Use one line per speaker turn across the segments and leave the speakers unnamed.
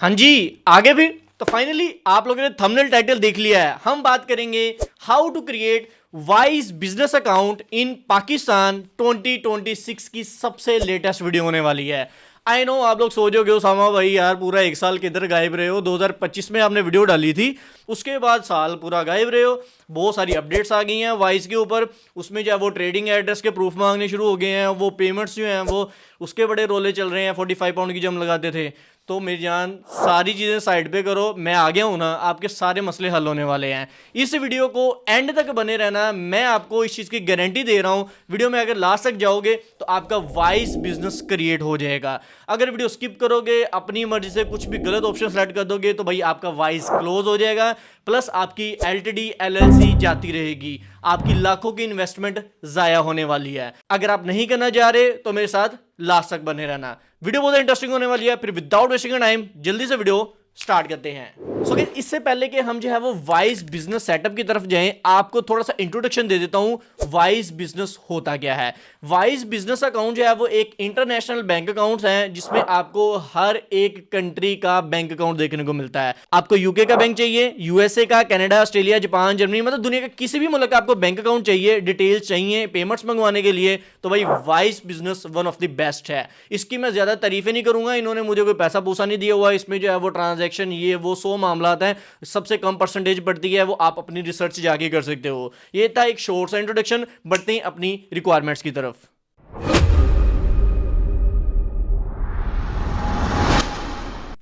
हाँ जी, आगे भी। तो फाइनली आप लोगों ने थंबनेल टाइटल देख लिया है। हम बात करेंगे how to create Wise business account in Pakistan 2026 की सबसे लेटेस्ट वीडियो होने वाली है। आई नो आप लोग सोचोगे उसामा भाई यार पूरा एक साल किधर गायब रहे हो, 2025 में आपने वीडियो डाली थी, उसके बाद साल पूरा गायब रहे हो। बहुत सारी अपडेट्स आ गई हैं वाइज के ऊपर, उसमें जो है वो ट्रेडिंग एड्रेस के प्रूफ मांगने शुरू हो गए हैं, वो पेमेंट्स जो हैं वो उसके बड़े रोले चल रहे हैं। 45 पाउंड की जो हम लगाते थे, तो मेरी जान सारी चीज़ें साइड पे करो, मैं आ गया हूं ना, आपके सारे मसले हल होने वाले हैं। इस वीडियो को एंड तक बने रहना, मैं आपको इस चीज़ की गारंटी दे रहा हूं। वीडियो में अगर लास्ट तक जाओगे तो आपका वाइज बिजनेस क्रिएट हो जाएगा। अगर वीडियो स्किप करोगे, अपनी मर्जी से कुछ भी गलत ऑप्शन सेलेक्ट कर दोगे, तो भाई आपका वाइज क्लोज हो जाएगा, प्लस आपकी एलटीडी एलएलसी जाती रहेगी, आपकी लाखों की इन्वेस्टमेंट जाया होने वाली है। अगर आप नहीं करना चाह रहे तो मेरे साथ लास्ट तक बने रहना, वीडियो बहुत इंटरेस्टिंग होने वाली है। फिर विदाउट वेस्टिंग टाइम जल्दी से वीडियो स्टार्ट करते हैं। सो इससे पहले कि हम जो है वो वाइज बिजनेस सेटअप की तरफ जाएं, आपको थोड़ा सा इंट्रोडक्शन दे देता हूं वाइज बिजनेस होता क्या है। वाइज बिजनेस अकाउंट जो है वो एक इंटरनेशनल बैंक अकाउंट है, जिसमें आपको हर एक कंट्री का बैंक अकाउंट देखने को मिलता है। आपको यूके का बैंक चाहिए, यूएसए का, कनाडा, ऑस्ट्रेलिया, जापान, जर्मनी, मतलब दुनिया का किसी भी मुल्क का आपको बैंक अकाउंट चाहिए, डिटेल्स चाहिए पेमेंट्स मंगवाने के लिए, तो भाई wise business one of the best है। इसकी मैं ज्यादा तारीफें नहीं करूंगा, इन्होंने मुझे कोई पैसा पूसा नहीं दिया हुआ, इसमें जो है वो ट्रांजैक्शन ये वो 100 मामलात हैं, सबसे कम परसेंटेज पड़ती है, वो आप अपनी रिसर्च जाके कर सकते हो। ये था एक शॉर्ट सा इंट्रोडक्शन, बढ़ते हैं अपनी रिक्वायरमेंट्स की तरफ।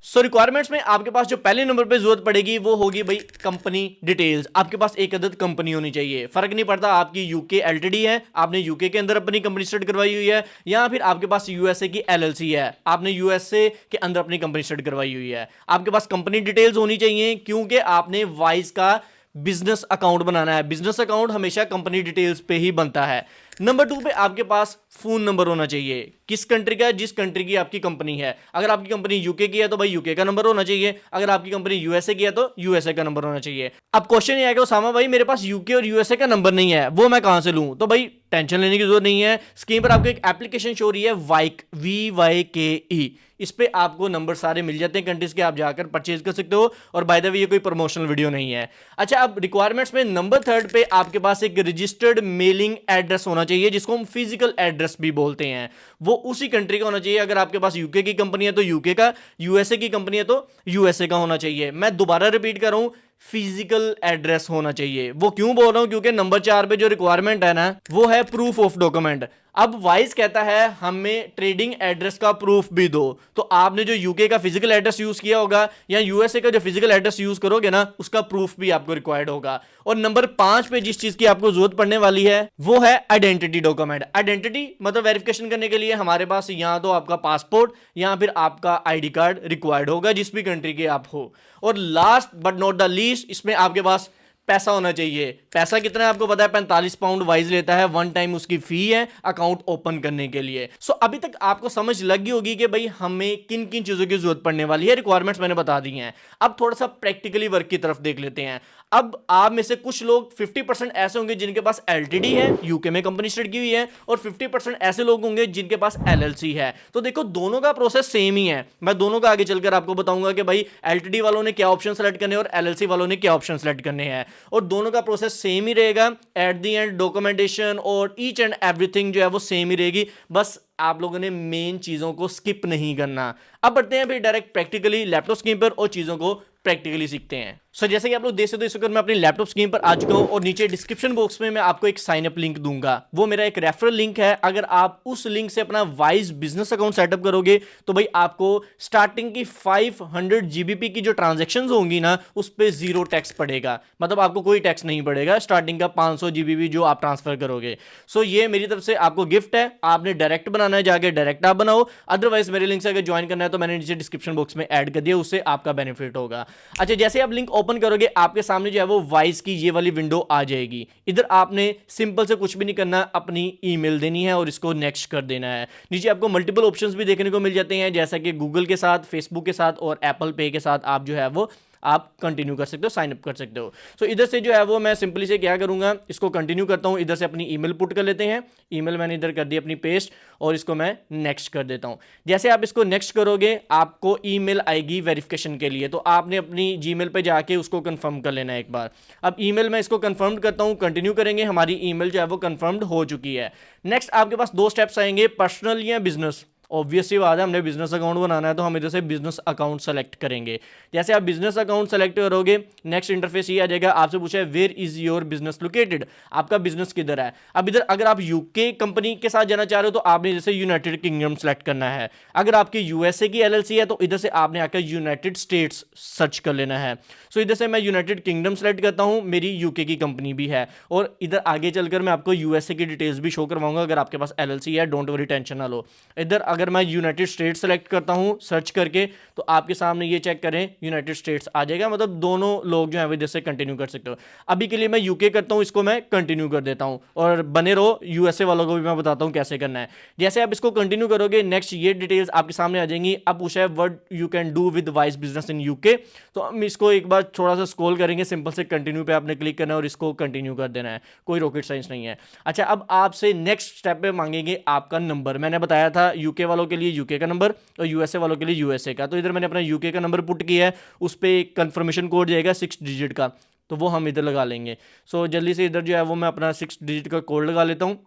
सो रिक्वायरमेंट्स में आपके पास जो पहले नंबर पे जरूरत पड़ेगी वो होगी भाई कंपनी डिटेल्स। आपके पास एक अदद कंपनी होनी चाहिए, फर्क नहीं पड़ता आपकी यूके एलटीडी है, आपने यूके के अंदर अपनी कंपनी स्टार्ट करवाई हुई है, या फिर आपके पास यूएसए की एलएलसी है, आपने यूएसए के अंदर अपनी कंपनी स्टार्ट करवाई हुई है। आपके पास कंपनी डिटेल्स होनी चाहिए, क्योंकि आपने वाइज का बिजनेस अकाउंट बनाना है। बिजनेस अकाउंट हमेशा कंपनी डिटेल्स पे ही बनता है। नंबर 2 पे आपके पास फोन नंबर होना चाहिए, किस कंट्री का, जिस कंट्री की आपकी कंपनी है। अगर आपकी कंपनी यूके की है तो भाई यूके का नंबर होना चाहिए, अगर आपकी कंपनी यूएसए की है तो यूएसए का नंबर होना चाहिए। अब क्वेश्चन ये आएगा उसामा भाई मेरे पास यूके और यूएसए का नंबर नहीं है, वो मैं कहां से लूं? तो भाई टेंशन लेने की जरूरत नहीं है, स्क्रीन पर आपको एक एप्लीकेशन शो हो रही है वाइक, VYKE, इस पे आपको नंबर सारे मिल जाते हैं कंट्रीज के, आप जाकर परचेज कर सकते हो। और बाय द वे ये कोई प्रमोशनल वीडियो नहीं है। अच्छा, अब रिक्वायरमेंट्स में नंबर 3 पे आपके पास एक रजिस्टर्ड मेलिंग एड्रेस होना चाहिए, जिसको हम फिजिकल एड्रेस भी बोलते हैं, वो उसी कंट्री का होना चाहिए। अगर आपके पास यूके की कंपनी है तो यूके का, यूएसए की कंपनी है तो यूएसए का होना चाहिए। मैं दोबारा रिपीट कर रहा हूं, फिजिकल एड्रेस होना चाहिए। वो क्यों बोल रहा हूं? क्योंकि नंबर 4 पे जो रिक्वायरमेंट है ना, वो है प्रूफ ऑफ डॉक्यूमेंट। अब वाइज कहता है हमें ट्रेडिंग एड्रेस का प्रूफ भी दो, तो आपने जो यूके का फिजिकल एड्रेस यूज किया होगा या यूएसए का जो फिजिकल एड्रेस यूज करोगे ना, उसका प्रूफ भी आपको रिक्वायर्ड होगा। और नंबर 5 पे जिस चीज की आपको जरूरत पड़ने वाली है वो है आइडेंटिटी डॉक्यूमेंट। आइडेंटिटी मतलब वेरिफिकेशन करने के लिए हमारे पास या तो आपका पासपोर्ट या फिर आपका आईडी कार्ड रिक्वायर्ड होगा, जिस भी कंट्री के आप हो। और last but not the least, इसमें आपके पास पैसा होना चाहिए। पैसा कितना है आपको पता है, 45 पाउंड वाइज लेता है, वन टाइम उसकी फी है अकाउंट ओपन करने के लिए। सो अभी तक आपको समझ लग गई होगी कि भाई हमें किन किन चीजों की जरूरत पड़ने वाली है। रिक्वायरमेंट्स मैंने बता दी हैं, अब थोड़ा सा प्रैक्टिकली वर्क की तरफ देख लेते हैं। अब आप में से कुछ लोग 50% ऐसे होंगे जिनके पास एलटीडी है, यूके में कंपनी स्टार्ट की हुई है, और 50% ऐसे लोग होंगे जिनके पास एलएलसी है। तो देखो दोनों का प्रोसेस सेम ही है, मैं दोनों का आगे चलकर आपको बताऊंगा कि भाई एलटीडी वालों ने क्या ऑप्शन सेलेक्ट करने और एलएलसी वालों ने क्या ऑप्शन सेलेक्ट करने हैं, और दोनों का प्रोसेस सेम ही रहेगा। एट द एंड डॉक्यूमेंटेशन और ईच एंड एवरीथिंग जो है वो सेम ही रहेगी, बस आप लोगों ने मेन चीजों को स्किप नहीं करना। अब बढ़ते हैं फिर डायरेक्ट प्रैक्टिकली लैपटॉप स्क्रीन पर और चीजों को प्रैक्टिकली सीखते हैं। सो जैसे कि आप लोग देख सकते हो, इस वक्त मैं अपनी लैपटॉप स्क्रीन पर आ चुका हूं और नीचे डिस्क्रिप्शन बॉक्स में मैं आपको एक साइन अप लिंक दूंगा, वो मेरा एक रेफरल लिंक है। अगर आप उस लिंक से अपना वाइज बिजनेस अकाउंट सेटअप करोगे तो भाई आपको स्टार्टिंग की 500 जीबीपी की जो ट्रांजेक्शन होंगी ना, उस पर 0 टैक्स पड़ेगा, मतलब आपको कोई टैक्स नहीं पड़ेगा स्टार्टिंग का 500 जीबीपी जो आप ट्रांसफर करोगे। सो ये मेरी तरफ से आपको गिफ्ट है, आपने डायरेक्ट बनाना है, जाके डायरेक्ट आप बनाओ, अदरवाइज मेरे लिंक से अगर ज्वाइन करना है तो मैंने नीचे डिस्क्रिप्शन बॉक्स में ऐड कर दिया, उससे आपका बेनिफिट होगा। अच्छा, जैसे आप लिंक ओपन करोगे आपके सामने जो है वो वाइज की ये वाली विंडो आ जाएगी। इधर आपने सिंपल से कुछ भी नहीं करना, अपनी ईमेल देनी है और इसको नेक्स्ट कर देना है। नीचे आपको मल्टीपल ऑप्शंस भी देखने को मिल जाते हैं, जैसा कि गूगल के साथ, फेसबुक के साथ और एप्पल पे के साथ आप जो है वो आप कंटिन्यू कर सकते हो, साइन अप कर सकते हो। सो इधर से जो है वो मैं सिंपली से क्या करूंगा, इसको कंटिन्यू करता हूं। इधर से अपनी ईमेल पुट कर लेते हैं, ईमेल मैंने इधर कर दी अपनी पेस्ट, और इसको मैं नेक्स्ट कर देता हूं। जैसे आप इसको नेक्स्ट करोगे आपको ईमेल आएगी वेरिफिकेशन के लिए, तो आपने अपनी जीमेल पे जाके उसको कंफर्म कर लेना है एक बार। अब ईमेल मैं इसको कंफर्म करता हूं, कंटिन्यू करेंगे, हमारी ईमेल जो है वो कंफर्म्ड हो चुकी है। नेक्स्ट आपके पास दो स्टेप्स आएंगे, पर्सनल या बिजनेस। ऑब्वियसली बात है, हमने बिजनेस अकाउंट बनाना है तो हम इधर से बिजनेस अकाउंट सेलेक्ट करेंगे। जैसे आप बिजनेस अकाउंट सेलेक्ट करोगे, नेक्स्ट इंटरफेस ये आ जाएगा, आपसे पूछा है where is your business located, आपका बिजनेस किधर है। अब इधर अगर आप यूके कंपनी के साथ जाना चाह रहे हो तो आपने जैसे यूनाइटेड किंगडम सेलेक्ट करना है। अगर आपकी यूएसए की एलएलसी है तो इधर से आपने आकर यूनाइटेड स्टेट्स सर्च कर लेना है। सो इधर से मैं यूनाइटेड किंगडम सेलेक्ट करता हूं, मेरी यूके की कंपनी भी है, और इधर आगे चलकर मैं आपको यूएसए की डिटेल्स भी शो करवाऊंगा अगर आपके पास एलएलसी है, डोंट वरी, टेंशन ना लो। इधर अगर मैं यूनाइटेड स्टेट्स सेलेक्ट करता हूं सर्च करके, तो आपके सामने ये चेक करें यूनाइटेड स्टेट्स आ जाएगा, मतलब दोनों लोग जो है इधर से कंटिन्यू कर सकते हो। अभी के लिए मैं यूके करता हूं, इसको मैं कंटिन्यू कर देता हूं, और बने रहो, यूएसए वालों को भी मैं बताता हूं कैसे करना है। जैसे आप इसको कंटिन्यू करोगे, नेक्स्ट ये डिटेल्स आपके सामने आ जाएंगी। अब पूछा है what you can do with vice business in UK, तो हम इसको एक बार थोड़ा सा स्क्रॉल करेंगे, सिंपल से कंटिन्यू पे आपने क्लिक करना है और इसको कंटिन्यू कर देना है, कोई रॉकेट साइंस नहीं है। अच्छा, अब आपसे नेक्स्ट स्टेप पे मांगेंगे आपका नंबर। मैंने बताया था यूके वालों के लिए यूके का नंबर और यूएसए वालों के लिए यूएसए का, तो इधर मैंने अपना यूके का नंबर पुट किया है, उस पर एक कंफर्मेशन कोड जाएगा 6 डिजिट का, तो वो हम इधर लगा लेंगे। सो जल्दी से इधर जो है वो मैं अपना 6 डिजिट का कोड लगा लेता हूँ,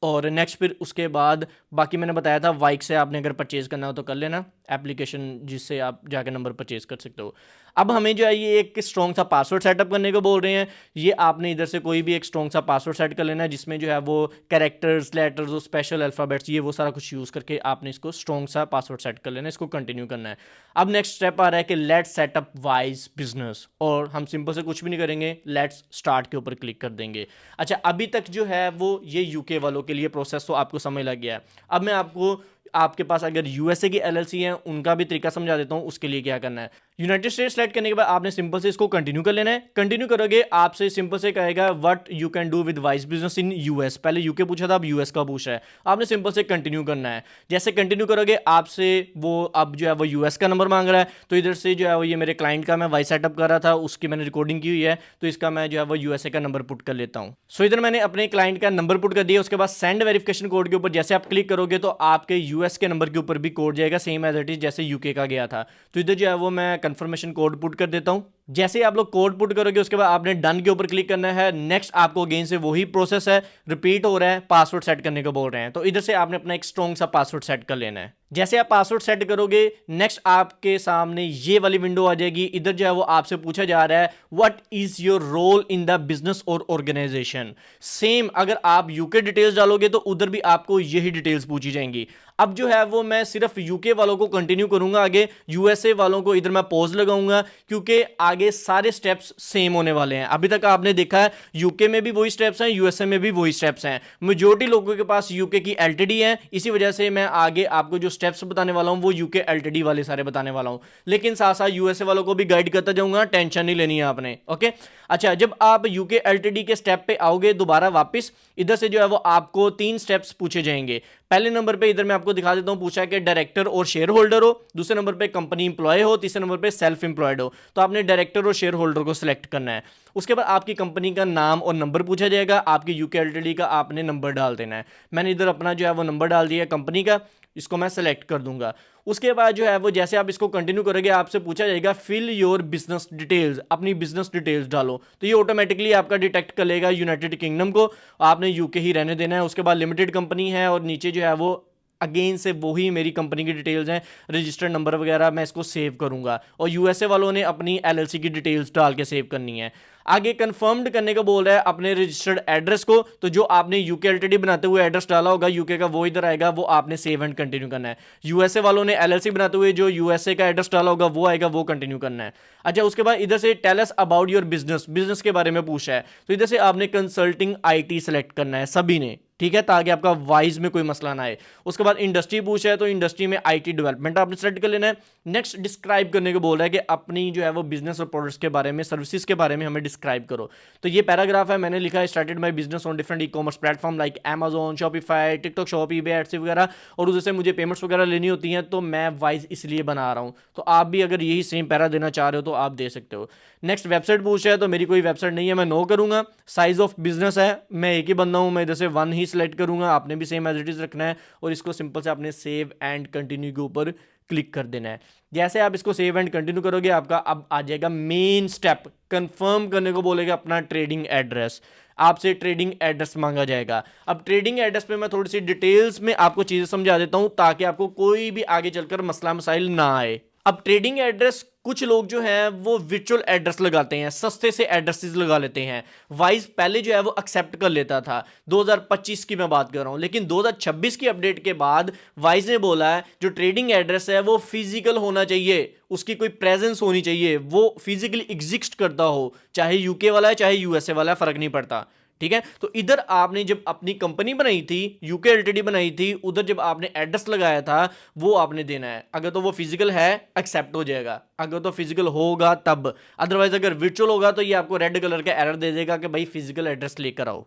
और नेक्स्ट फिर उसके बाद बाकी मैंने बताया था वाइक से आपने अगर परचेज़ करना हो तो कर लेना, एप्लीकेशन जिससे आप जाकर नंबर परचेज़ कर सकते हो। अब हमें जो है ये एक स्ट्रॉन्ग सा पासवर्ड सेटअप करने को बोल रहे हैं। ये आपने इधर से कोई भी एक स्ट्रॉन्ग सा पासवर्ड सेट कर लेना है, जिसमें जो है वो कैरेक्टर्स, लेटर्स और स्पेशल अल्फ़ाबेट्स, ये वो सारा कुछ यूज़ करके आपने इसको स्ट्रॉन्ग सा पासवर्ड सेट कर लेना है, इसको कंटिन्यू करना है। अब नेक्स्ट स्टेप आ रहा है कि लेट्स सेटअप वाइज बिजनेस, और हम सिंपल से कुछ भी नहीं करेंगे, लेट्स स्टार्ट के ऊपर क्लिक कर देंगे। अच्छा, अभी तक जो है वो ये यूके वालों के लिए प्रोसेस तो आपको समझ लग गया है। अब मैं आपको, आपके पास अगर यूएसए की एलएलसी है उनका भी तरीका समझा देता हूं, उसके लिए क्या करना है। यूनाइटेड स्टेट्स सेलेक्ट करने के बाद आपने सिंपल से इसको कंटिन्यू कर लेना है। कंटिन्यू करोगे आपसे सिंपल से कहेगा what you can do with vice business in US, पहले यूके पूछा था, अब यूएस का पूछा है, आपने सिंपल से कंटिन्यू करना है। जैसे कंटिन्यू करोगे आपसे वो अब जो है वो यूएस का नंबर मांग रहा है, तो इधर से जो है वो ये मेरे क्लाइंट का मैं वाइस सेटअप कर रहा था, उसकी मैंने रिकॉर्डिंग की हुई है, तो इसका मैं जो है वो यूएसए का नंबर पुट कर लेता हूँ। सो इधर मैंने अपने क्लाइंट का नंबर पुट कर दिया। उसके बाद सेंड वेरिफिकेशन कोड के ऊपर जैसे आप क्लिक करोगे तो आपके यूएस के नंबर के ऊपर भी कोड जाएगा, सेम एज इट इज जैसे यूके का गया था। तो इधर जो है वो मैं कंफर्मेशन कोड पुट कर देता हूं। जैसे आप लोग कोड पुट करोगे उसके बाद आपने डन के ऊपर क्लिक करना है। नेक्स्ट आपको अगेन से वही प्रोसेस है, रिपीट हो रहा है, पासवर्ड सेट करने को बोल रहे हैं, तो इधर से आपने अपना एक स्ट्रॉन्ग सा पासवर्ड सेट कर लेना है। जैसे आप पासवर्ड सेट करोगे नेक्स्ट आपके सामने ये वाली विंडो आ जाएगी। इधर जो है वो आपसे पूछा जा रहा है what is your role in the business और ऑर्गेनाइजेशन। सेम अगर आप यूके डिटेल्स डालोगे तो उधर भी आपको यही डिटेल्स पूछी जाएंगी। अब जो है वो मैं सिर्फ यूके वालों को कंटिन्यू करूंगा, आगे यूएसए वालों को इधर मैं पॉज लगाऊंगा, क्योंकि आगे सारे स्टेप्स सेम होने वाले हैं। अभी तक आपने देखा है यूके में भी वही स्टेप्स हैं, यूएसए में भी वही स्टेप्स हैं। मेजॉरिटी लोगों के पास यूके की एलटीडी है, इसी वजह से मैं आगे आपको जो स्टेप्स बताने वाला हूं वो यूके एलटीडी वाले सारे बताने वाला हूं, लेकिन साथ साथ यूएसए वालों को भी गाइड करता जाऊंगा, टेंशन नहीं लेनी है आपने। ओके, अच्छा, जब आप यूके एलटीडी के स्टेप पे आओगे दोबारा वापस, इधर से जो है वो आपको 3 स्टेप्स पूछे जाएंगे। पहले नंबर पे इधर मैं आपको दिखा देता हूं, पूछा है कि डायरेक्टर और शेयर होल्डर हो, दूसरे नंबर पे कंपनी इंप्लॉय हो, तीसरे नंबर पे सेल्फ एम्प्लॉयड हो। तो आपने डायरेक्टर और शेयर होल्डर को सिलेक्ट करना है। उसके बाद आपकी कंपनी का नाम और नंबर पूछा जाएगा, आपकी यूके एलटीडी का आपने नंबर डाल देना है। मैंने इधर अपना जो है वो नंबर डाल दिया कंपनी का, इसको मैं सेलेक्ट कर दूंगा। उसके बाद जो है वो जैसे आप इसको कंटिन्यू करोगे आपसे पूछा जाएगा फिल योर बिजनेस डिटेल्स, अपनी बिजनेस डिटेल्स डालो, तो ये ऑटोमेटिकली आपका डिटेक्ट कर लेगा यूनाइटेड किंगडम को, आपने यूके ही रहने देना है। उसके बाद लिमिटेड कंपनी है और नीचे जो है वो अगेन से वही मेरी कंपनी की डिटेल्स हैं, रजिस्टर्ड नंबर वगैरह, मैं इसको सेव करूंगा। और यूएसए वालों ने अपनी एलएलसी की डिटेल्स डाल के सेव करनी है। आगे कंफर्म्ड करने को बोल रहा है अपने रजिस्टर्ड एड्रेस को, तो जो आपने यूके एलटीडी बनाते हुए एड्रेस डाला होगा यूके का वो इधर आएगा, वो आपने सेव एंड कंटिन्यू करना है। यूएसए वालों ने एलएलसी बनाते हुए जो यूएसए का एड्रेस डाला होगा वो आएगा, वो कंटिन्यू करना है। अच्छा, उसके बाद इधर से tell us about your business, business के बारे में पूछा है, तो इधर से आपने कंसल्टिंग आईटी सेलेक्ट करना है सभी ने। ठीक है, ताकि आपका वाइज में कोई मसला ना आए। उसके बाद इंडस्ट्री पूछा है तो इंडस्ट्री में आईटी डेवलपमेंट आपने सेलेक्ट कर लेना है। नेक्स्ट डिस्क्राइब करने को बोल रहा है कि अपनी जो है वो बिजनेस और प्रोडक्ट्स के बारे में, सर्विसेज के बारे में हमें डिस्क्राइब करो। तो ये पैराग्राफ है, मैंने लिखा है started my business on different e commerce platform like Amazon, Shopify, TikTok shop, eBay ads वगैरह, और उससे मुझे पेमेंट्स वगैरह लेनी होती हैं, तो मैं वाइज इसलिए बना रहा हूँ। तो आप भी अगर यही सेम पैरा देना चाह रहे हो तो आप दे सकते हो। नेक्स्ट वेबसाइट पूछ रहा है तो मेरी कोई वेबसाइट नहीं है, मैं नो करूंगा। साइज ऑफ बिजनेस है, मैं एक ही बंदा हूं, मैं इधर से 1 ही सिलेक्ट करूंगा, आपने भी सेम एज इट इज रखना है, और इसको सिंपल से आपने सेव एंड कंटिन्यू के ऊपर क्लिक कर देना है। जैसे आप इसको सेव एंड कंटिन्यू करोगे, आपका अब आ जाएगा मेन स्टेप, कंफर्म करने को बोलेगा अपना ट्रेडिंग एड्रेस। आपसे ट्रेडिंग एड्रेस मांगा जाएगा। अब ट्रेडिंग एड्रेस पे मैं थोड़ी सी डिटेल्स में आपको चीजें समझा देता हूं, ताकि आपको कोई भी आगे चलकर मसला मसाइल ना आए। अब ट्रेडिंग एड्रेस कुछ लोग जो हैं वो वर्चुअल एड्रेस लगाते हैं, सस्ते से एड्रेसेस लगा लेते हैं। वाइज पहले जो है वो एक्सेप्ट कर लेता था, 2025 की मैं बात कर रहा हूं, लेकिन 2026 की अपडेट के बाद वाइज ने बोला है जो ट्रेडिंग एड्रेस है वो फिजिकल होना चाहिए, उसकी कोई प्रेजेंस होनी चाहिए, वो फिजिकली एग्जिस्ट करता हो, चाहे यूके वाला है चाहे यूएसए वाला है, फर्क नहीं पड़ता। ठीक है, तो इधर आपने जब अपनी कंपनी बनाई थी, यूके एलटीडी बनाई थी, उधर जब आपने एड्रेस लगाया था वो आपने देना है। अगर तो वो फिजिकल है एक्सेप्ट हो जाएगा, अगर तो फिजिकल होगा तब, अदरवाइज अगर वर्चुअल होगा तो ये आपको रेड कलर का एरर दे देगा कि भाई फिजिकल एड्रेस लेकर आओ।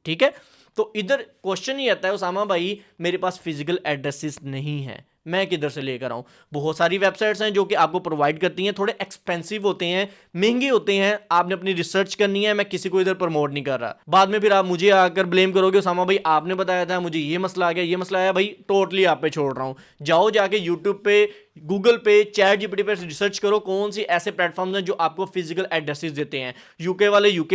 ठीक है, तो इधर क्वेश्चन ये आता है उसामा भाई मेरे पास फिजिकल एड्रेसेस नहीं है, मैं किधर से लेकर आऊं। बहुत सारी वेबसाइट्स हैं जो कि आपको प्रोवाइड करती हैं, थोड़े एक्सपेंसिव होते हैं, महंगे होते हैं, आपने अपनी रिसर्च करनी है। मैं किसी को इधर प्रमोट नहीं कर रहा, बाद में फिर आप मुझे आकर ब्लेम करोगे उसामा भाई आपने बताया था, मुझे ये मसला आ गया, ये मसला आया। भाई टोटली आप पे छोड़ रहा हूं, जाओ जाके यूट्यूब पे, गूगल पे, चैट जीपीटी पे रिसर्च करो कौन सी ऐसे प्लेटफॉर्म्स हैं जो आपको फिजिकल एड्रेसेस देते हैं। यूके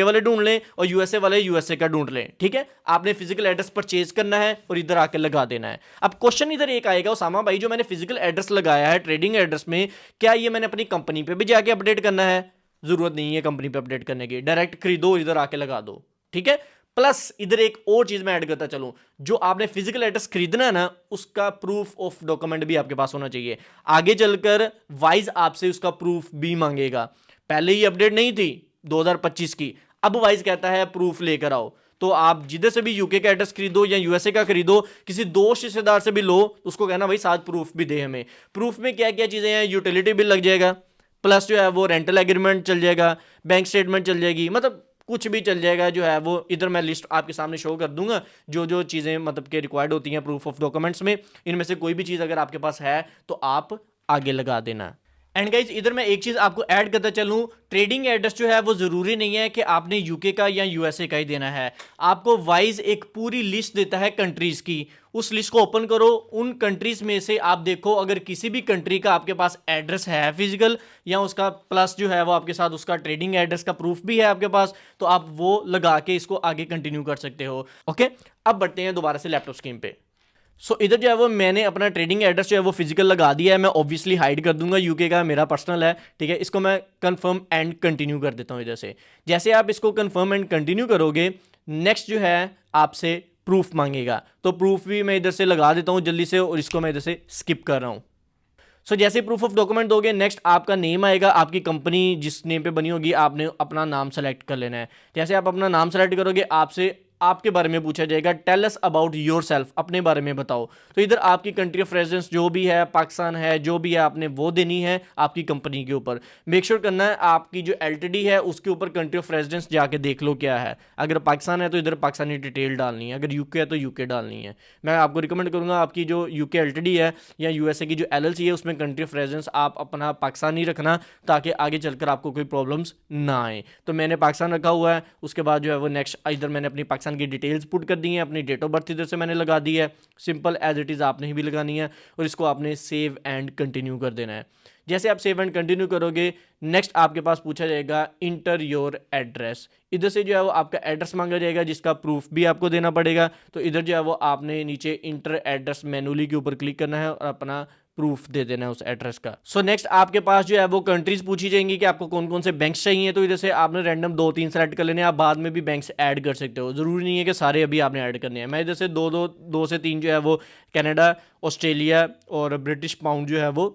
वाले ढूंढ लें और यूएसए वाले यूएसए का ढूंढ लें। ठीक है, आपने फिजिकल एड्रेस परचेज करना है और इधर आके लगा देना है। अब क्वेश्चन इधर एक आएगा उसामा भाई जो मैंने फिजिकल एड्रेस लगाया है ट्रेडिंग एड्रेस में, क्या ये मैंने अपनी कंपनी पे भी जाके अपडेट करना है? जरूरत नहीं है कंपनी पे अपडेट करने की, डायरेक्ट खरीदो इधर आके लगा दो। ठीक है, प्लस इधर एक और चीज मैं ऐड करता चलूं, जो आपने फिजिकल एड्रेस खरीदना है ना उसका प्रूफ ऑफ डॉक्यूमेंट भी आपके पास होना चाहिए। आगे चलकर वाइज आपसे उसका प्रूफ भी मांगेगा। पहले ही अपडेट नहीं थी 2025 की, अब वाइज कहता है प्रूफ लेकर आओ। तो आप जिधर से भी यूके का एड्रेस खरीदो या यूएसए का खरीदो, किसी दोस्त रिश्तेदार से भी लो, उसको कहना भाई साथ प्रूफ भी दे हमें। प्रूफ में क्या क्या चीजें हैं, यूटिलिटी बिल लग जाएगा, प्लस जो है वो रेंटल एग्रीमेंट चल जाएगा, बैंक स्टेटमेंट चल जाएगी, मतलब कुछ भी चल जाएगा जो है वो। इधर मैं लिस्ट आपके सामने शो कर दूंगा जो जो चीज़ें मतलब के रिक्वायर्ड होती हैं प्रूफ ऑफ डॉक्यूमेंट्स में, इनमें से कोई भी चीज़ अगर आपके पास है तो आप आगे लगा देना। एंड गाइज इधर मैं एक चीज़ आपको ऐड करता चलूँ, ट्रेडिंग एड्रेस जो है वो ज़रूरी नहीं है कि आपने यूके का या यूएसए का ही देना है। आपको वाइज एक पूरी लिस्ट देता है कंट्रीज़ की, उस लिस्ट को ओपन करो, उन कंट्रीज़ में से आप देखो अगर किसी भी कंट्री का आपके पास एड्रेस है फिजिकल, या उसका प्लस जो है वो आपके साथ उसका ट्रेडिंग एड्रेस का प्रूफ भी है आपके पास, तो आप वो लगा के इसको आगे कंटिन्यू कर सकते हो। ओके, अब बढ़ते हैं दोबारा से लैपटॉप स्क्रीन पे। इधर जो है वो मैंने अपना ट्रेडिंग एड्रेस जो है वो फिजिकल लगा दिया है, मैं ऑब्वियसली हाइड कर दूंगा, यूके का मेरा पर्सनल है। ठीक है, इसको मैं कंफर्म एंड कंटिन्यू कर देता हूँ इधर से। जैसे आप इसको कंफर्म एंड कंटिन्यू करोगे, नेक्स्ट जो है आपसे प्रूफ मांगेगा, तो प्रूफ भी मैं इधर से लगा देता हूँ जल्दी से, और इसको मैं इधर से स्किप कर रहा हूँ। जैसे प्रूफ ऑफ डॉक्यूमेंट दोगे, नेक्स्ट आपका नेम आएगा, आपकी कंपनी जिस नेम पे बनी होगी आपने अपना नाम सेलेक्ट कर लेना है। जैसे आप अपना नाम सेलेक्ट करोगे, आपसे आपके बारे में पूछा जाएगा, टेल अस अबाउट योरसेल्फ, अपने बारे में बताओ। तो इधर आपकी कंट्री ऑफ रेजिडेंस जो भी है, पाकिस्तान है, जो भी है आपने वो देनी है आपकी कंपनी के ऊपर। मेक श्योर करना है आपकी जो एलटीडी है उसके ऊपर कंट्री ऑफ रेजिडेंस जाके देख लो क्या है। अगर पाकिस्तान है तो इधर पाकिस्तानी डिटेल डालनी है, अगर यूके है तो यूके डालनी है। मैं आपको रिकमेंड करूंगा आपकी जो यूके एलटीडी है या यूएसए की जो एलएलसी है उसमें कंट्री ऑफ रेजिडेंस आप अपना पाकिस्तानी रखना, ताकि आगे चलकर आपको कोई प्रॉब्लम्स ना आए। तो मैंने पाकिस्तान रखा हुआ है, उसके बाद जो है वो नेक्स्ट इधर मैंने अपनी पाकिस्तान की डिटेल्स पुट कर दी हैं, अपनी डेट ऑफ बर्थ इधर से मैंने लगा दी है, सिंपल एज इट इज़ आपने ही भी लगानी है, और इसको आपने सेव एंड कंटिन्यू कर देना है। जैसे आप सेव एंड कंटिन्यू करोगे, नेक्स्ट आपके पास पूछा जाएगा इंटर योर एड्रेस। इधर से जो है वो आपका एड्रेस मांगा जाएगा जिसका प्रूफ भी आपको देना पड़ेगा। तो इधर जो है वो आपने नीचे इंटर एड्रेस मैनुअली के ऊपर क्लिक करना है और अपना प्रूफ दे देना है उस एड्रेस का। नेक्स्ट आपके पास जो है वो कंट्रीज पूछी जाएंगी कि आपको कौन कौन से बैंक्स चाहिए। तो इधर से आपने रैंडम 2-3 सेलेक्ट कर लेने, आप बाद में भी बैंक्स ऐड कर सकते हो, जरूरी नहीं है कि सारे अभी आपने ऐड करने हैं। मैं इधर से 2 से 3 जो है वो कनाडा, ऑस्ट्रेलिया और ब्रिटिश पाउंड जो है वो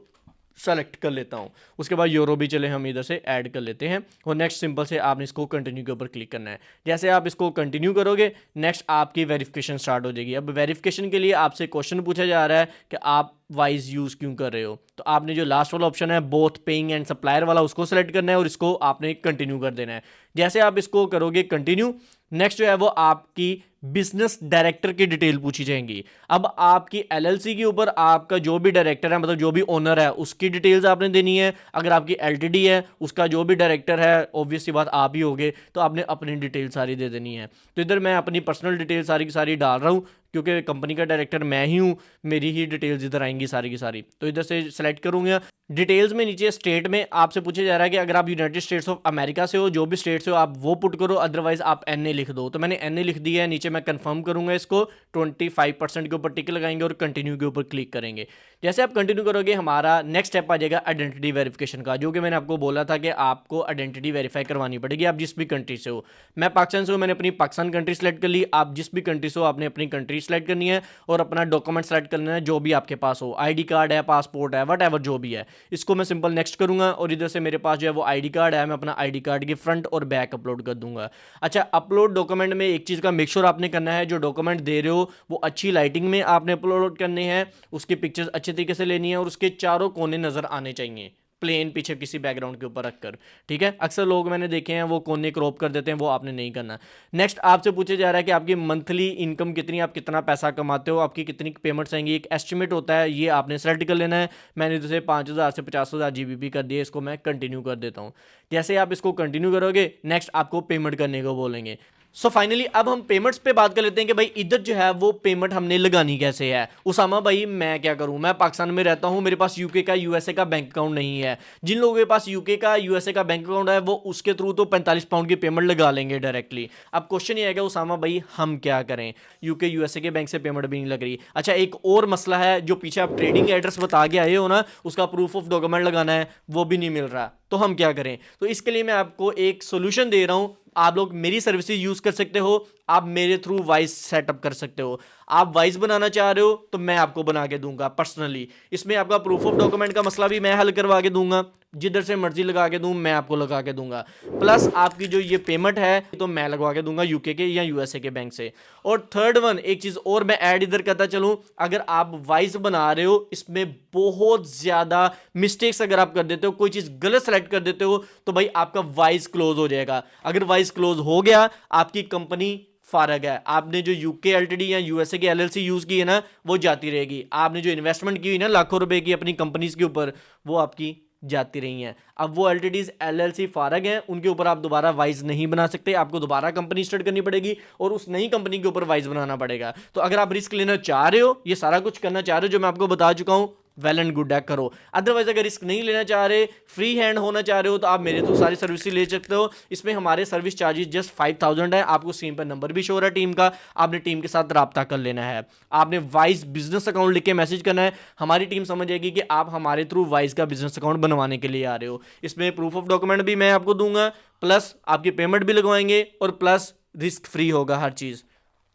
सेलेक्ट कर लेता हूँ। उसके बाद यूरो भी चले हम इधर से ऐड कर लेते हैं और नेक्स्ट सिंपल से आपने इसको कंटिन्यू के ऊपर क्लिक करना है। जैसे आप इसको कंटिन्यू करोगे नेक्स्ट आपकी वेरिफिकेशन स्टार्ट हो जाएगी। अब वेरिफिकेशन के लिए आपसे क्वेश्चन पूछा जा रहा है कि आप वाइज यूज़ क्यों कर रहे हो, तो आपने जो लास्ट वाला ऑप्शन है बोथ पेइंग एंड सप्लायर वाला उसको सेलेक्ट करना है और इसको आपने कंटिन्यू कर देना है। जैसे आप इसको करोगे कंटिन्यू नेक्स्ट जो है वो आपकी बिजनेस डायरेक्टर की डिटेल पूछी जाएंगी। अब आपकी एलएलसी के ऊपर आपका जो भी डायरेक्टर है मतलब जो भी ओनर है उसकी डिटेल्स आपने देनी है। अगर आपकी एलटीडी है उसका जो भी डायरेक्टर है ऑब्वियस सी बात आप ही होगे तो आपने अपनी डिटेल सारी दे देनी है। तो इधर मैं अपनी पर्सनल डिटेल सारी की सारी डाल रहा हूँ क्योंकि कंपनी का डायरेक्टर मैं ही हूँ, मेरी ही डिटेल्स इधर आएंगी सारी की सारी। तो इधर से सेलेक्ट करूँगा। डिटेल्स में नीचे स्टेट में आपसे पूछा जा रहा है कि अगर आप यूनाइटेड स्टेट्स ऑफ अमेरिका से हो जो भी स्टेट से हो आप वो पुट करो, अदरवाइज आप एनए लिख दो। तो मैंने एनए लिख दिया है। नीचे मैं कंफर्म करूंगा इसको 25% के ऊपर टिक लगाएंगे और कंटिन्यू के ऊपर क्लिक करेंगे। जैसे आप कंटिन्यू करोगे हमारा नेक्स्ट स्टेप आ जाएगा आइडेंटिटी वेरिफिकेशन का, जो कि मैंने आपको बोला था कि आपको आइडेंटिटी वेरीफाई करवानी पड़ेगी आप जिस भी कंट्री से हो। मैं पाकिस्तान से हूँ, मैंने अपनी पाकिस्तान कंट्री सेलेक्ट कर ली। आप जिस भी कंट्री से हो आपने अपनी कंट्री सेलेक्ट करनी है और अपना डॉक्यूमेंट सेलेक्ट करना है जो भी आपके पास हो, आईडी कार्ड है, पासपोर्ट है, वट एवर जो भी है। इसको मैं सिंपल नेक्स्ट करूंगा और इधर से मेरे पास जो है वो आईडी कार्ड है, मैं अपना आईडी कार्ड के फ्रंट और बैक अपलोड कर दूंगा। अच्छा, अपलोड डॉक्यूमेंट में एक चीज़ का मेक श्योर आपने करना है, जो डॉक्यूमेंट दे रहे हो वो अच्छी लाइटिंग में आपने अपलोड करने हैं, उसकी पिक्चर्स अच्छे तरीके से लेनी है और उसके चारों कोने नज़र आने चाहिए प्लेन पीछे किसी बैकग्राउंड के ऊपर रखकर। ठीक है, अक्सर लोग मैंने देखे हैं वो कोने क्रॉप कर देते हैं, वो आपने नहीं करना। नेक्स्ट आपसे पूछा जा रहा है कि आपकी मंथली इनकम कितनी, आप कितना पैसा कमाते हो, आपकी कितनी पेमेंट्स आएंगी, एक एस्टिमेट होता है, ये आपने सेलेक्ट कर लेना है। मैंने जैसे 5,000 से 50,000 जीबीपी कर दिए, इसको मैं कंटिन्यू कर देता हूँ। जैसे आप इसको कंटिन्यू करोगे नेक्स्ट आपको पेमेंट करने को बोलेंगे। सो फाइनली अब हम पेमेंट्स पे बात कर लेते हैं कि भाई इधर जो है वो पेमेंट हमने लगानी कैसे है। उसामा भाई मैं क्या करूं, मैं पाकिस्तान में रहता हूं, मेरे पास यूके का यूएसए का बैंक अकाउंट नहीं है। जिन लोगों के पास यूके का यूएसए का बैंक अकाउंट है वो उसके थ्रू तो 45 पाउंड की पेमेंट लगा लेंगे डायरेक्टली। अब क्वेश्चन ये है कि उसामा भाई हम क्या करें, यूके यूएसए के बैंक से पेमेंट भी नहीं लग रही। अच्छा, एक और मसला है, जो पीछे आप ट्रेडिंग एड्रेस बता के आए हो ना उसका प्रूफ ऑफ डॉक्यूमेंट लगाना है, वो भी नहीं मिल रहा। तो हम क्या करें, तो इसके लिए मैं आपको एक सोल्यूशन दे रहा हूं। आप लोग मेरी सर्विसेज यूज कर सकते हो, आप मेरे थ्रू वाइस सेटअप कर सकते हो। आप वाइस बनाना चाह रहे हो तो मैं आपको बना के दूंगा पर्सनली। इसमें आपका प्रूफ ऑफ डॉक्यूमेंट का मसला भी मैं हल करवा के दूंगा, जिधर से मर्जी लगा के दूं मैं आपको लगा के दूंगा। प्लस आपकी जो ये पेमेंट है तो मैं लगवा के दूंगा यूके के या यूएसए के बैंक से। और थर्ड वन एक चीज और मैं ऐड इधर करता चलूं, अगर आप वाइस बना रहे हो इसमें बहुत ज्यादा मिस्टेक्स अगर आप कर देते हो, कोई चीज गलत सेलेक्ट कर देते हो तो भाई आपका वाइस क्लोज हो जाएगा। अगर वाइस क्लोज हो गया आपकी कंपनी फारग है। आपने जो यूके एलटीडी या यूएसए की एलएलसी यूज की है ना वो जाती रहेगी। आपने जो इन्वेस्टमेंट की हुई ना लाखों रुपए की अपनी कंपनीज के ऊपर वो आपकी जाती रही हैं। अब वो एलटीडीज एलएलसी फारग हैं, उनके ऊपर आप दोबारा वाइज नहीं बना सकते, आपको दोबारा कंपनी स्टार्ट करनी पड़ेगी और उस नई कंपनी के ऊपर वाइज बनाना पड़ेगा। तो अगर आप रिस्क लेना चाह रहे हो, ये सारा कुछ करना चाह रहे हो जो मैं आपको बता चुका हूं, वेल एंड गुड है करो। अदरवाइज अगर रिस्क नहीं लेना चाह रहे, फ्री हैंड होना चाह रहे हो तो आप मेरे तो सारी सर्विस ले सकते हो। इसमें हमारे सर्विस चार्जेस जस्ट 5,000 है। आपको स्क्रीन पर नंबर भी शो हो रहा है टीम का, आपने टीम के साथ रब्ता कर लेना है। आपने वाइज बिजनेस अकाउंट लिख के मैसेज करना है, हमारी टीम समझ जाएगी कि आप हमारे थ्रू वाइज का बिजनेस अकाउंट बनवाने के लिए आ रहे हो। इसमें प्रूफ ऑफ डॉक्यूमेंट भी मैं आपको दूंगा, प्लस आपकी पेमेंट भी लगवाएंगे और प्लस रिस्क फ्री होगा हर चीज़।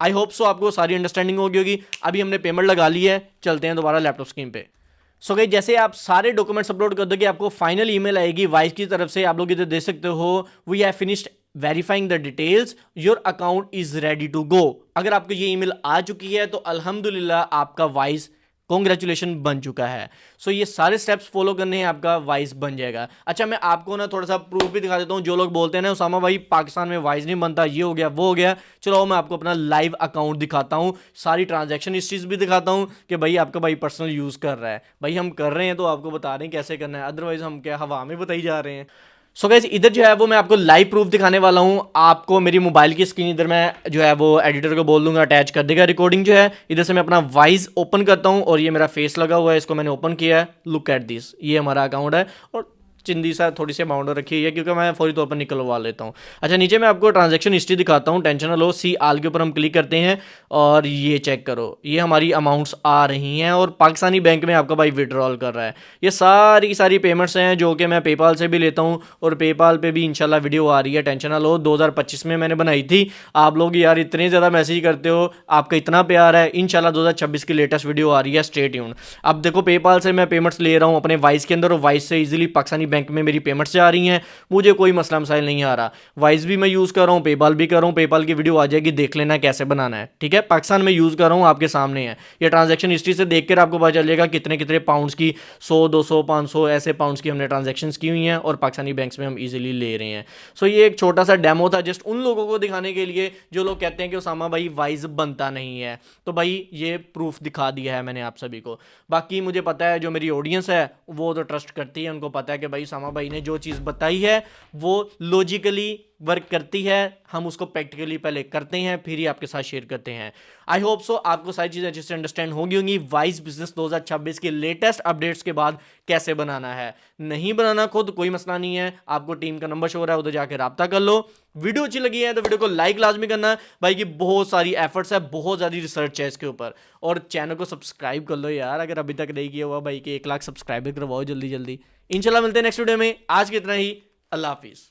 आई होप सो आपको सारी अंडरस्टैंडिंग होगी। अभी हमने पेमेंट लगा ली है, चलते हैं दोबारा लैपटॉप स्क्रीन पे। सो गाइस जैसे आप सारे डॉक्यूमेंट्स अपलोड कर दोगे आपको फाइनल ईमेल आएगी वाइस की तरफ से। आप लोग इधर देख सकते हो, we have finished verifying the details, your account is ready to go. अगर आपको ये ईमेल आ चुकी है तो अल्हम्दुलिल्लाह आपका वाइस कॉन्ग्रेचुलेशन बन चुका है। सो ये सारे स्टेप्स फॉलो करने हैं, आपका वाइस बन जाएगा। अच्छा, मैं आपको ना थोड़ा सा प्रूफ भी दिखा देता हूँ। जो लोग बोलते हैं ना उसामा भाई पाकिस्तान में वाइस नहीं बनता, ये हो गया वो हो गया, चलो मैं आपको अपना लाइव अकाउंट दिखाता हूँ, सारी ट्रांजैक्शन हिस्ट्रीज भी दिखाता हूँ कि भाई आपका भाई पर्सनल यूज़ कर रहा है। भाई हम कर रहे हैं तो आपको बता रहे हैं कैसे करना है, अदरवाइज हम क्या हवा में बताई जा रहे हैं। सो गाइस इधर जो है वो मैं आपको लाइव प्रूफ दिखाने वाला हूँ। आपको मेरी मोबाइल की स्क्रीन इधर मैं जो है वो एडिटर को बोल दूंगा अटैच कर देगा रिकॉर्डिंग जो है। इधर से मैं अपना वाइस ओपन करता हूँ और ये मेरा फेस लगा हुआ है, इसको मैंने ओपन किया है। लुक एट दिस, ये हमारा अकाउंट है और चिंदी सा थोड़ी सी अमाउंट रखी है क्योंकि मैं फौरी तौर पर निकलवा लेता हूँ। अच्छा, नीचे मैं आपको ट्रांजैक्शन हिस्ट्री दिखाता हूँ, टेंशन ना लो। सी आल के ऊपर हम क्लिक करते हैं और ये चेक करो, ये हमारी अमाउंट्स आ रही हैं और पाकिस्तानी बैंक में आपका भाई विड्रॉल कर रहा है। ये सारी की सारी पेमेंट्स हैं जो कि मैं पेपाल से भी लेता हूँ और पेपाल पे भी इंशाल्लाह वीडियो आ रही है, टेंशन ना लो। 2025 में मैंने बनाई थी। आप लोग यार इतने ज़्यादा मैसेज करते हो, आपका इतना प्यार है। इंशाल्लाह 2026 की लेटेस्ट वीडियो आ रही है, स्टे ट्यून्ड। अब देखो, पेपाल से मैं पेमेंट्स ले रहा हूँ अपने वाइस के अंदर और वाइस से इजीली पाकिस्तानी बैंक में मेरी पेमेंट्स जा रही हैं, मुझे कोई मसला मसाइल नहीं आ रहा। वाइस भी मैं यूज़ कर रहा हूँ, पेपाल भी कर रहा हूँ। पेपाल की वीडियो आ जाएगी, देख लेना कैसे बनाना है, ठीक है। पाकिस्तान में यूज़ कर रहा हूँ, आपके सामने है। ये ट्रांजैक्शन हिस्ट्री से देख कर आपको पता चलेगा कितने कितने पाउंड्स की, 100 200 500 ऐसे पाउंड्स की हमने ट्रांजैक्शन की हुई हैं और पाकिस्तानी बैंक्स में हम इजीली ले रहे हैं। सो ये एक छोटा सा डेमो था जस्ट उन लोगों को दिखाने के लिए जो लोग कहते हैं कि उसामा भाई वाइज बनता नहीं है। तो भाई ये प्रूफ दिखा दिया है मैंने आप सभी को। बाकी मुझे पता है जो मेरी ऑडियंस है वो तो ट्रस्ट करती है, उनको पता है कि भाई उसामा भाई ने जो चीज़ बताई है वो लॉजिकली वर्क करती है। हम उसको प्रैक्टिकली पहले करते हैं, फिर ही आपके साथ शेयर करते हैं। आई होप सो आपको सारी चीज़ें अच्छे से अंडरस्टैंड होंगी। वाइज बिजनेस 2026 के लेटेस्ट अपडेट्स के बाद कैसे बनाना है, नहीं बनाना खुद कोई मसला नहीं है, आपको टीम का नंबर शो हो रहा है, उधर जाकर रब्ता कर लो। वीडियो अच्छी लगी है तो वीडियो को लाइक लाजमी करना है भाई, की बहुत सारी एफर्ट्स है, बहुत ज़्यादा रिसर्च है इसके ऊपर। और चैनल को सब्सक्राइब कर लो यार, अगर अभी तक नहीं किया हुआ भाई, के 1 लाख सब्सक्राइबर करवाओ जल्दी जल्दी। इंशाल्लाह मिलते हैं नेक्स्ट वीडियो में। आज के इतना ही, अल्लाह हाफिज़।